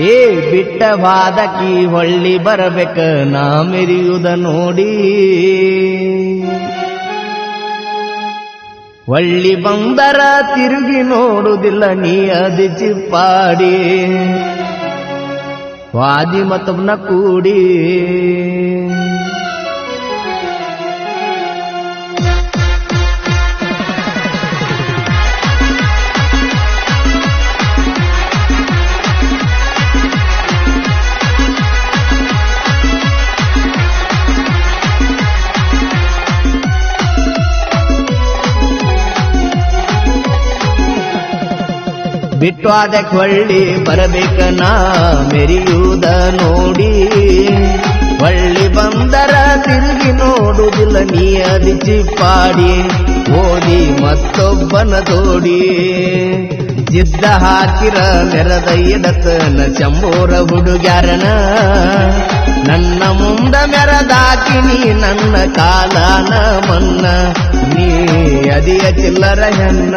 ಏ ಬಿಟ್ಟವಾದಕಿ ಹೊಳ್ಳಿ ಬರಬೇಕ ನಾ ಮೆರೆಯುವುದ ನೋಡಿ. ಹೊಳ್ಳಿ ಬಂದರ ತಿರುಗಿ ನೋಡುವುದಿಲ್ಲ ನೀ ಅದಿ ಚಿಪ್ಪಾಡಿ ವಾದಿ ಮತ್ತೊಬ್ನ ಕೂಡಿ. ಬಿಟ್ಟು ಅದಕ್ಕೆ ಹೊಳ್ಳಿ ಬರಬೇಕ ನಾ ಮೆರೆಯುವುದ ನೋಡಿ. ಹೊಳ್ಳಿ ಬಂದರ ತಿರುಗಿ ನೋಡುವುದಿಲ್ಲ ನೀ ಅದಿ ಚಿಪ್ಪಾಡಿ ಓದಿ ಮತ್ತೊಬ್ಬನ ತೋಡಿ. ಜಿದ್ದ ಹಾಕಿರ ಮೆರದ ಇಡತನ ಚಂಬೋರ ಹುಡುಗ್ಯಾರನ ನನ್ನ ಮುಂದ ಮೆರದಾಕಿ ನೀ ನನ್ನ ಕಾಲನ ಮನ್ನ ನೀ ಅದಿಯ ಚಿಲ್ಲರ ಹೆಣ್ಣ.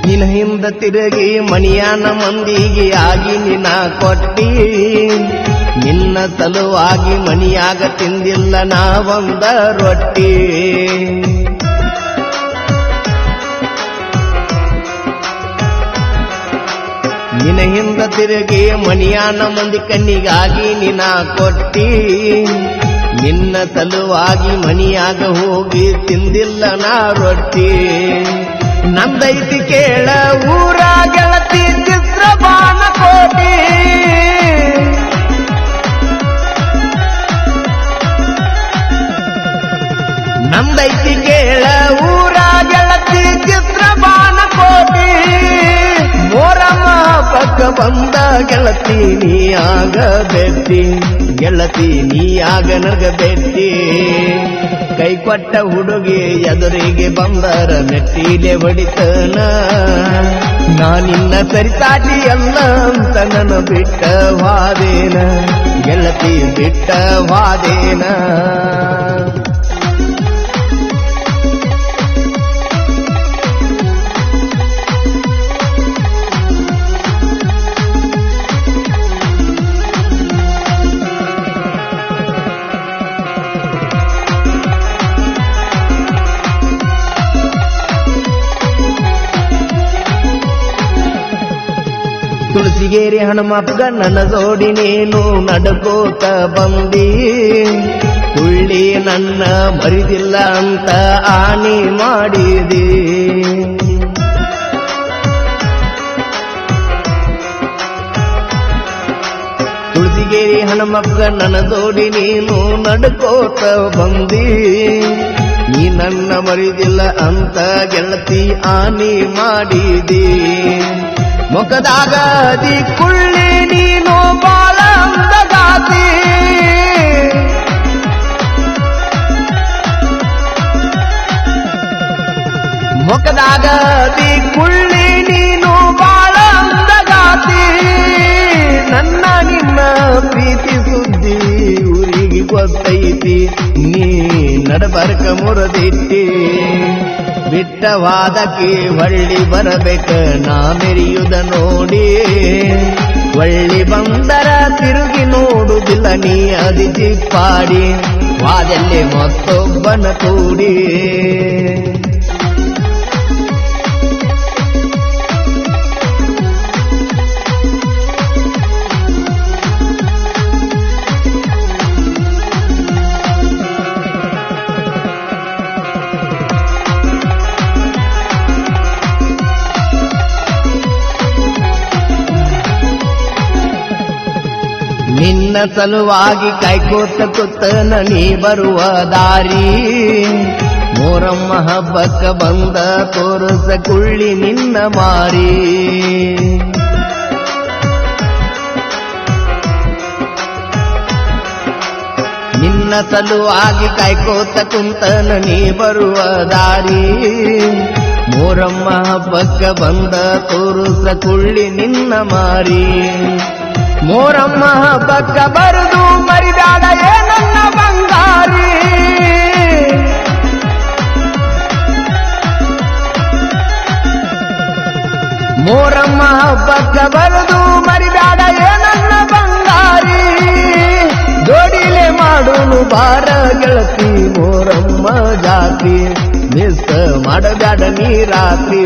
ನಿನ್ನ ಹಿಂದ ತಿರುಗಿ ಮಣಿಯಾನ ಮಂದಿಗೆ ಆಗಿ ನಿನ್ನ ಕೊಟ್ಟಿ. ನಿನ್ನ ಸಲುವಾಗಿ ಮಣಿಯಾಗ ತಿಂದಿಲ್ಲ ನಾ ಒಂದ ರೊಟ್ಟಿ. ನಿನ್ನ ಹಿಂದ ತಿರುಗಿ ಮಣಿಯಾನ ಮಂದಿ ಕಣ್ಣಿಗಾಗಿ ನಿನ್ನ ಕೊಟ್ಟಿ. ನಿನ್ನ ಸಲುವಾಗಿ ಮಣಿಯಾಗ ಹೋಗಿ ತಿಂದಿಲ್ಲ ನಾ ರೊಟ್ಟಿ. ನಂದೈತಿ ಕೇಳ ಊರ ಗೆಳತಿ ಚಿತ್ರಬಾಣ ಕೋಟಿ. ನಂದೈತಿ ಕೇಳ ಊರ ಗೆಳತಿ ಚಿತ್ರಬಾಣ ಕೋಟಿ. ಮೋರಮ್ಮ ಪಕ್ಕ ಬಂದ ಗೆಳತಿ ನೀ ಆಗ ಬೆಟ್ಟಿ. ಗೆಳತಿ ನೀ ಆಗ ನಗ ಬೆಟ್ಟಿ. ಕೈ ಕೊಟ್ಟ ಹುಡುಗಿ ಎದುರಿಗೆ ಬಂದರ ಮೆಟ್ಟಿಲೆ ಹೊಡಿತನ. ನಾನಿನ್ನ ಸರಿಸಾಟಿ ಎಲ್ಲ ಅಂತ ನನ್ನ ಬಿಟ್ಟ ವಾದೇನ ಗೆಳತಿ ಬಿಟ್ಟ ವಾದೇನ. ತುಳಸಿಗೇರಿ ಹನುಮಪ್ಪಗ ನನ್ನ ಜೋಡಿ ನೀನು ನಡ್ಕೋತ ಬಂದಿ. ತುಳ್ಳಿ ನನ್ನ ಮರಿದಿಲ್ಲ ಅಂತ ಆಣಿ ಮಾಡಿದಿ. ತುಳಸಿಗೇರಿ ಹನುಮಪ್ಪಗ ನನ್ನ ಜೋಡಿ ನೀನು ನಡ್ಕೋತ ಬಂದಿ. ನೀ ನನ್ನ ಮರಿದಿಲ್ಲ ಅಂತ ಗೆಳತಿ ಆಣಿ ಮಾಡಿದಿ. ಮುಖದಾಗ ದಿ ಕುಳ್ಳಿ ನೀನು ಬಾಳ ಅಂದಗಾತಿ. ಮುಖದಾಗ ದಿ ಕುಳ್ಳಿ ನೀನು ಬಾಳ ಅಂದಗಾತಿ. ನನ್ನ ನಿನ್ನ ಪ್ರೀತಿ ಸುದ್ದಿ ಊರಿಗೆ ಗೊತ್ತೈತಿ. ನೀ ನಡಬರ್ಕ ಮುರದಿಟ್ಟಿ. ಬಿಟ್ಟವಾದಕ್ಕೆ ಹೊಳ್ಳಿ ಬರಬೇಕ ನಾ ಮೆರೆಯುವುದ ನೋಡಿ. ಹೊಳ್ಳಿ ಬಂದರ ತಿರುಗಿ ನೋಡುವುದಿಲ್ಲ ನೀ ಅದಿ ಚಿಪ್ಪಾಡಿ ವಾದಲ್ಲೇ ಮತ್ತೊಬ್ಬನ ಕೂಡಿ. ನಿನ್ನ ಸಲುವಾಗಿ ಕಾಯ್ಕೋತ ಕೂತನ ನೀ ಬರುವ ದಾರಿ. ಮೋರಮ್ಮ ಹಬ್ಬಕ್ಕ ಬಂದ ತೋರಸ ಕುಳ್ಳಿ ನಿನ್ನ ಮಾರಿ. ನಿನ್ನ ಸಲುವಾಗಿ ಕಾಯ್ಕೋತ ಕುಂತನ ನೀ ಬರುವ ದಾರಿ ಮೋರಮ್ಮ ಹಬ್ಬಕ್ಕ ಬಂದ ತೋರುಸ ಕುಳ್ಳಿ ನಿನ್ನ ಮಾರಿ ಮೋರಮ್ಮ ಹಬ್ಬಕ್ಕ ಬರುದು ಮರಿದಾಡ ನನ್ನ ಬಂಗಾರಿ ಮೋರಮ್ಮ ಹಬ್ಬಕ್ಕ ಬರುದು ಮರಿದಾಡ ನನ್ನ ಬಂಗಾರಿ ಜೋಡಿಲೆ ಮಾಡುನು ಬಾರ ಗೆಳತಿ ಮೋರಮ್ಮ ಜಾತಿ ಮಿಸ್ ಮಾಡಬ್ಯಾಡ ನೀ ರಾತ್ರಿ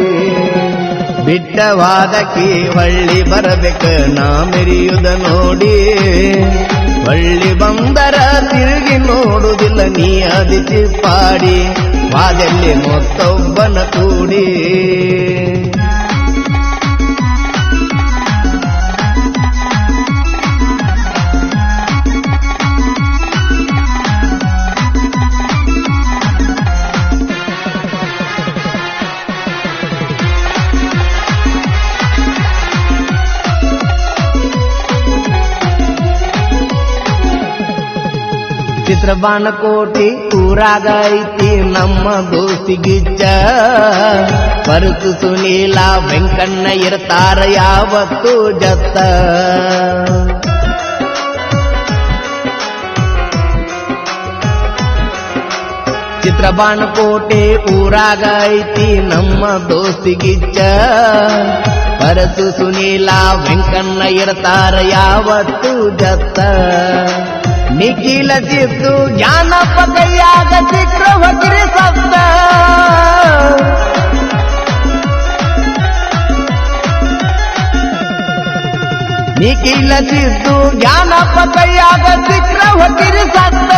ಬಿಟ್ಟವಾದಕಿ ಹೊಳ್ಳಿ ಬರಬೇಕ ನಾ ಮೆರಿಯುದ ನೋಡಿ ಹೊಳ್ಳಿ ಬಂದರ ತಿರುಗಿ ನೋಡುವುದಿಲ್ಲ ನೀ ಅದಿತಿ ಪಾಡಿ ವಾದೆಲ್ಲಿ ಮತ್ತೊಬ್ಬನ ಕೂಡಿ ಚಿತ್ರಬಾಣಕೋಟಿ ಊರಾಗ ಐತಿ ನಮ್ಮ ದೋಸ್ತಿಗಿಜ್ಜ ಪರಸು ಸುನೀಲ ವೆಂಕಣ್ಣ ಇರ್ತಾರ ಯಾವತ್ತು ಜತ್ತ ಚಿತ್ರಬಾಣಕೋಟೆ ಊರಾಗ ಐತಿ ನಮ್ಮ ದೋಸ್ತಿಗಿಜ್ಜ ಪರಸು ಸುನೀಲ ವೆಂಕಣ್ಣ ಇರ್ತಾರ ಯಾವತ್ತು ಜತ್ತ ನಿಖಿಲ ಚಿತ್ತು ಜ್ಞಾನಪ್ಪ ಕೈಯಾಗ ಚಿತ್ರ ಹೊಗಿರಿ ಸತ್ತ ನಿಖಿಲ ಚಿತ್ತು ಜ್ಞಾನಪ್ಪ ಕೈಯಾಗ ಚಿತ್ರ ಹೊಗಿರಿ ಸತ್ತ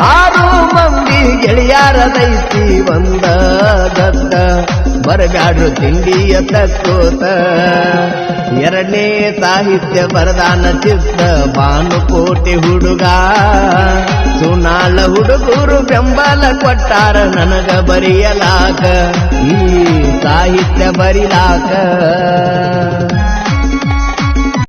ಆರು ಮಂದಿ ಗೆಳೆಯರದೈತಿ ಒಂದ ಗತ್ತ ಬರಬ್ಯಾಡ್ರು ತಿಂಡಿಯ ತಕ್ಕೋತ ಎರಡನೇ ಸಾಹಿತ್ಯ ಬರದಾನ ಚಿತ್ತ ಬಾನುಕೋಟೆ ಹುಡುಗ ಸುನಾಳ ಹುಡುಗರು ಬೆಂಬಲ ಕೊಟ್ಟಾರ ನನಗ ಬರೆಯಲಾಕ ಈ ಸಾಹಿತ್ಯ ಬರಿಲಾಕ